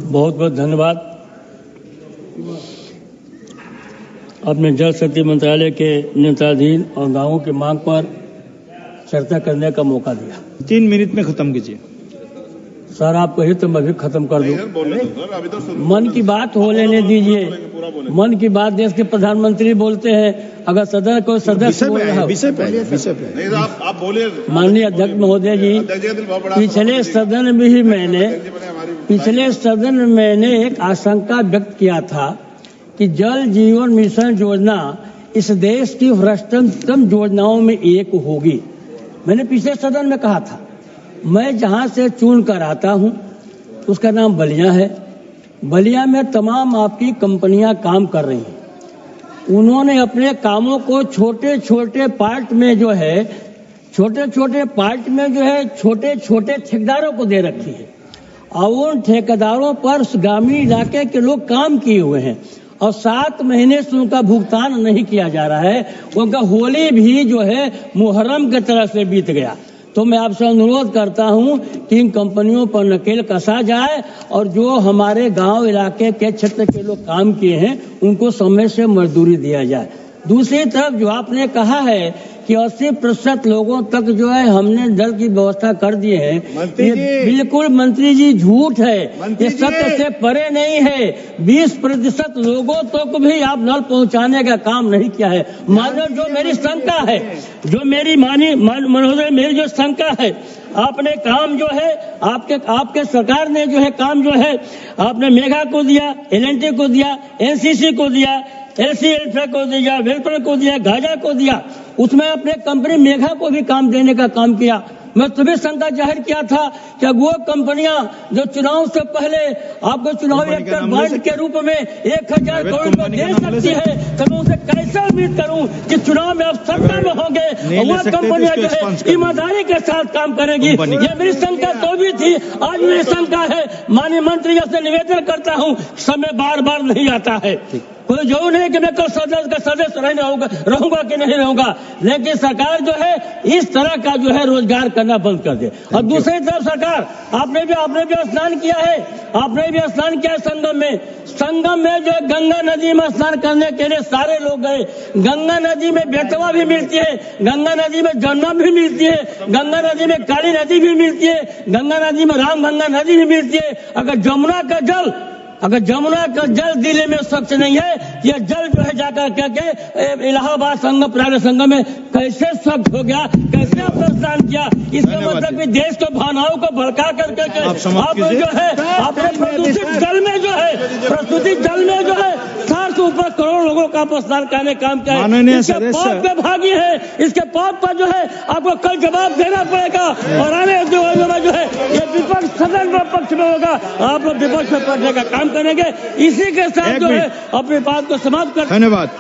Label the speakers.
Speaker 1: बहुत बहुत धन्यवाद। अपने जल शक्ति मंत्रालय के नेतृत्वाधीन और गांवों की मांग पर चर्चा करने का मौका दिया।
Speaker 2: 3 मिनट में खत्म कीजिए।
Speaker 1: सर आप कहिए तो मैं भी खत्म कर दूं। मन की बात हो लेने दीजिए। मन की बात देश के प्रधानमंत्री बोलते हैं, अगर सदन को सदस्य बोल रहा है
Speaker 2: विषय पे
Speaker 3: आप बोले।
Speaker 1: माननीय अध्यक्ष महोदय जी, पिछले सदन में मैंने एक आशंका व्यक्त किया था कि जल जीवन मिशन योजना इस देश की भ्रष्टतम योजनाओं में एक होगी। मैंने पिछले सदन में कहा था। मैं जहां से चुन कर आता हूं उसका नाम बलिया है। बलिया में तमाम आपकी कंपनियां काम कर रही हैं। उन्होंने अपने कामों को छोटे छोटे पार्ट में जो है छोटे छोटे ठेकेदारों को दे रखी है और उन ठेकेदारों पर ग्रामीण इलाके के लोग काम किए हुए हैं और 7 महीने से उनका भुगतान नहीं किया जा रहा है। उनका होली भी जो है मुहर्रम की तरह से बीत गया। तो मैं आपसे अनुरोध करता हूं कि इन कंपनियों पर नकेल कसा जाए और जो हमारे गांव इलाके के क्षेत्र के लोग काम किए हैं उनको समय से मजदूरी दिया जाए। दूसरी तरफ जो आपने कहा है कि 80% लोगों तक जो है हमने जल की व्यवस्था कर दिए हैं, ये बिल्कुल मंत्री जी झूठ है। ये सत्य से परे नहीं है। 20% लोगों तक भी आप नल पहुंचाने का काम नहीं किया है। मानो जो मेरी शंका है, जो मेरी महोदय मेरी जो शंका है, आपने काम जो है आपके सरकार ने जो है काम जो है आपने मेघा को दिया, एल&टी को दिया, एनसीसी को दिया, एलसीएल को दिया, वेलपुर को दिया, गाजा को दिया। उसमें अपने कंपनी मेघा को भी काम देने का काम किया। मैं तभी शंका जाहिर किया था कि वो कंपनियां जो चुनाव से पहले आपको चुनावी एक्टर बॉन्ड के रूप में 1000 करोड़ रुपए दे सकती है, तो मैं उसे कैसे उम्मीद करूं कि चुनाव में अब सत्ता में होंगे और वह कंपनियां जो है ईमानदारी के साथ काम करेंगी। ये मेरी शंका तो भी थी, आज मेरी शंका है। माननीय मंत्री जी से निवेदन करता हूं, समय बार बार नहीं आता है। कोई जो नहीं कि मैं कल सदस्य रहूंगा कि नहीं रहूंगा, लेकिन सरकार जो है इस तरह का जो है रोजगार करना बंद कर दे। और दूसरी तरफ सरकार आपने भी स्नान किया है, संगम में जो गंगा नदी में स्नान करने के लिए सारे लोग गए। गंगा नदी में बेतवा भी मिलती है, गंगा नदी में जमुना भी मिलती है, गंगा नदी में काली नदी भी मिलती है, गंगा नदी में रामगंगा नदी भी मिलती है। अगर जमुना का जल दिल्ली में स्वच्छ नहीं है, यह जल जो है जाकर के इलाहाबाद संगम प्राण संगम में कैसे स्वच्छ हो गया, कैसे आपने स्नान किया? इसका मतलब कि देश को भावनाओं को भड़का करके आप जो है आपने प्रदूषित जल में जो है 7 से ऊपर करोड़ लोगों का आप स्नान करने काम किया है। इसके पाप पे भागी है, इसके पाप पर जो है आपको कल जवाब देना पड़ेगा। और आने जो है ये विपक्ष सदन में पक्ष में होगा, आप लोग विपक्ष में पढ़ने का काम करेंगे। इसी के साथ जो है अपनी बात को समाप्त कर।
Speaker 2: धन्यवाद।